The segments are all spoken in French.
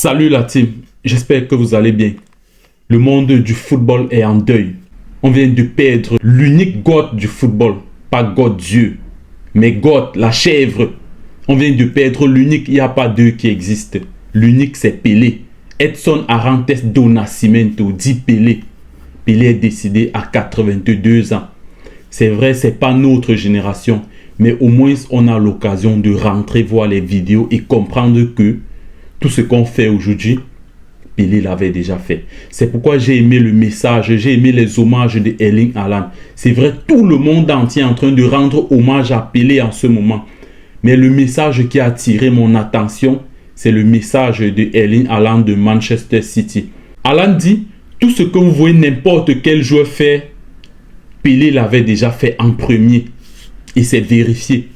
Salut la team, j'espère que vous allez bien. Le monde du football est en deuil. On vient de perdre l'unique God du football. Pas God Dieu, mais God, la chèvre. On vient de perdre l'unique, il n'y a pas deux qui existent. L'unique c'est Pelé. Edson Arantes do Nascimento, dit Pelé. Pelé est décédé à 82 ans. C'est vrai, c'est pas notre génération, mais au moins on a l'occasion de rentrer voir les vidéos et comprendre que tout ce qu'on fait aujourd'hui, Pelé l'avait déjà fait. C'est pourquoi j'ai aimé le message, j'ai aimé les hommages de Erling Haaland. C'est vrai, tout le monde entier est en train de rendre hommage à Pelé en ce moment. Mais le message qui a attiré mon attention, c'est le message de Erling Haaland de Manchester City. Haaland dit, tout ce que vous voyez n'importe quel joueur faire, Pelé l'avait déjà fait en premier. Et c'est vérifié.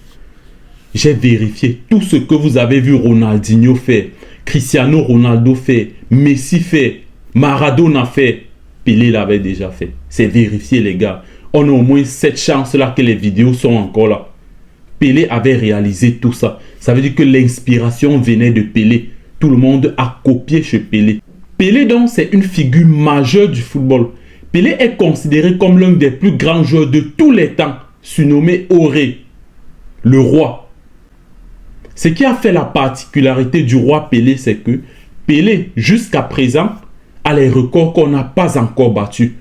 J'ai vérifié tout ce que vous avez vu Ronaldinho faire, Cristiano Ronaldo fait, Messi fait, Maradona fait, Pelé l'avait déjà fait. C'est vérifié les gars. On a au moins cette chance-là que les vidéos sont encore là. Pelé avait réalisé tout ça. Ça veut dire que l'inspiration venait de Pelé. Tout le monde a copié chez Pelé. Pelé donc c'est une figure majeure du football. Pelé est considéré comme l'un des plus grands joueurs de tous les temps, surnommé Oré, le roi. Ce qui a fait la particularité du roi Pelé, c'est que Pelé, jusqu'à présent, a les records qu'on n'a pas encore battus.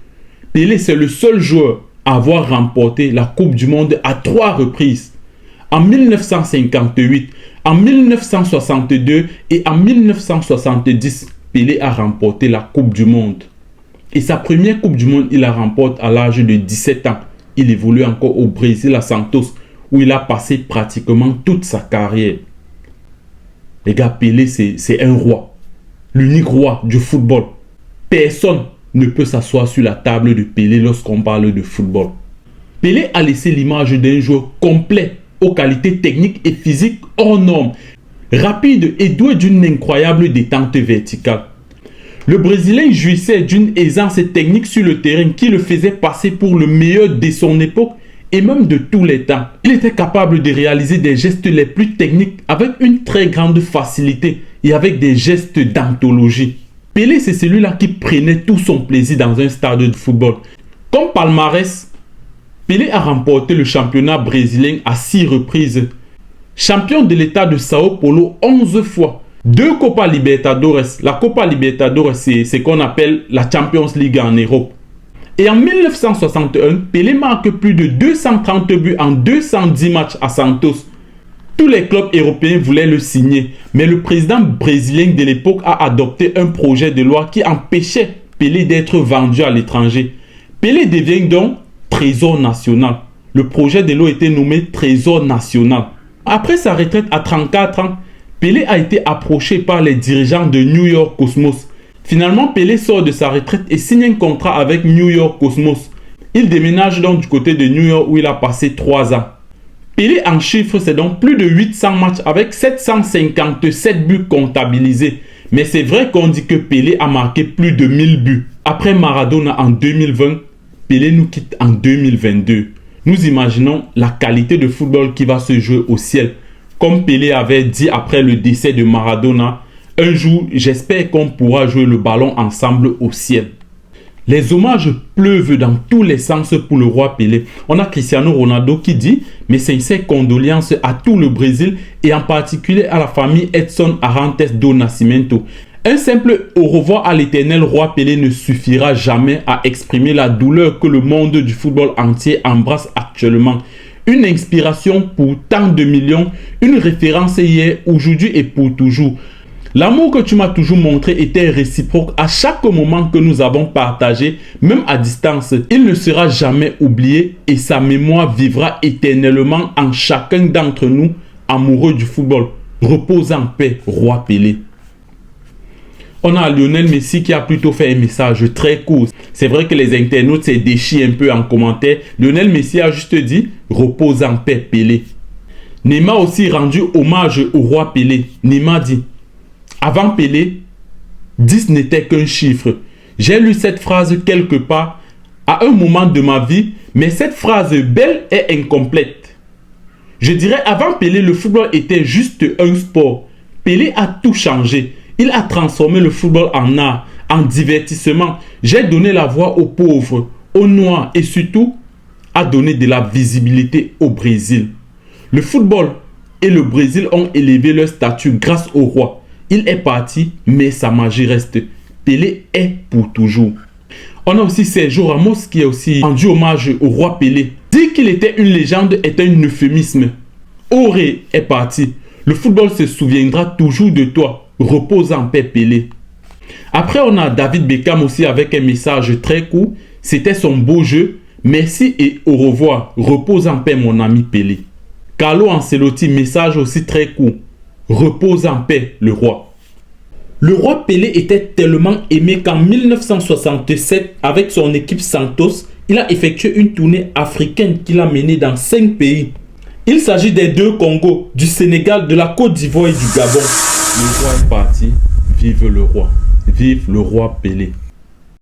Pelé, c'est le seul joueur à avoir remporté la Coupe du Monde à 3 reprises. En 1958, en 1962 et en 1970, Pelé a remporté la Coupe du Monde. Et sa première Coupe du Monde, il la remporte à l'âge de 17 ans. Il évolue encore au Brésil à Santos, où il a passé pratiquement toute sa carrière. Les gars, Pelé, c'est un roi. L'unique roi du football. Personne ne peut s'asseoir sur la table de Pelé lorsqu'on parle de football. Pelé a laissé l'image d'un joueur complet, aux qualités techniques et physiques hors normes, rapide et doué d'une incroyable détente verticale. Le Brésilien jouissait d'une aisance technique sur le terrain qui le faisait passer pour le meilleur de son époque et même de tous les temps. Il était capable de réaliser des gestes les plus techniques avec une très grande facilité et avec des gestes d'anthologie. Pelé, c'est celui-là qui prenait tout son plaisir dans un stade de football. Comme palmarès, Pelé a remporté le championnat brésilien à 6 reprises. Champion de l'état de Sao Paulo 11 fois. 2 Copa Libertadores. La Copa Libertadores, c'est ce qu'on appelle la Champions League en Europe. Et en 1961, Pelé marque plus de 230 buts en 210 matchs à Santos. Tous les clubs européens voulaient le signer, mais le président brésilien de l'époque a adopté un projet de loi qui empêchait Pelé d'être vendu à l'étranger. Pelé devient donc trésor national. Le projet de loi était nommé trésor national. Après sa retraite à 34 ans, Pelé a été approché par les dirigeants de New York Cosmos. Finalement, Pelé sort de sa retraite et signe un contrat avec New York Cosmos. Il déménage donc du côté de New York où il a passé 3 ans. Pelé en chiffres, c'est donc plus de 800 matchs avec 757 buts comptabilisés. Mais c'est vrai qu'on dit que Pelé a marqué plus de 1000 buts. Après Maradona en 2020, Pelé nous quitte en 2022. Nous imaginons la qualité de football qui va se jouer au ciel. Comme Pelé avait dit après le décès de Maradona, un jour, j'espère qu'on pourra jouer le ballon ensemble au ciel. Les hommages pleuvent dans tous les sens pour le roi Pelé. On a Cristiano Ronaldo qui dit « Mes sincères condoléances à tout le Brésil et en particulier à la famille Edson Arantes do Nascimento. Un simple au revoir à l'éternel roi Pelé ne suffira jamais à exprimer la douleur que le monde du football entier embrasse actuellement. Une inspiration pour tant de millions, une référence hier, aujourd'hui et pour toujours. L'amour que tu m'as toujours montré était réciproque à chaque moment que nous avons partagé, même à distance. Il ne sera jamais oublié et sa mémoire vivra éternellement en chacun d'entre nous, amoureux du football. Repose en paix, roi Pelé. On a Lionel Messi qui a plutôt fait un message très court. C'est vrai que les internautes se déchirent un peu en commentaire. Lionel Messi a juste dit « Repose en paix, Pelé ». Neymar aussi rendu hommage au roi Pelé. Neymar dit « Avant Pelé, 10 n'était qu'un chiffre. J'ai lu cette phrase quelque part à un moment de ma vie, mais cette phrase belle est incomplète. Je dirais avant Pelé, le football était juste un sport. Pelé a tout changé. Il a transformé le football en art, en divertissement. J'ai donné la voix aux pauvres, aux noirs et surtout a donné de la visibilité au Brésil. Le football et le Brésil ont élevé leur statut grâce au roi. Il est parti, mais sa magie reste. Pelé est pour toujours. On a aussi Sergio Ramos qui a aussi rendu hommage au roi Pelé. Dire qu'il était une légende est un euphémisme. Auré est parti. Le football se souviendra toujours de toi. Repose en paix Pelé. Après, on a David Beckham aussi avec un message très court. C'était son beau jeu. Merci et au revoir. Repose en paix mon ami Pelé. Carlo Ancelotti, message aussi très court. Repose en paix le roi. Le roi Pelé était tellement aimé qu'en 1967, avec son équipe Santos, il a effectué une tournée africaine qu'il a menée dans 5 pays. Il s'agit des 2 Congos, du Sénégal, de la Côte d'Ivoire et du Gabon. Le roi est parti. Vive le roi. Vive le roi Pelé.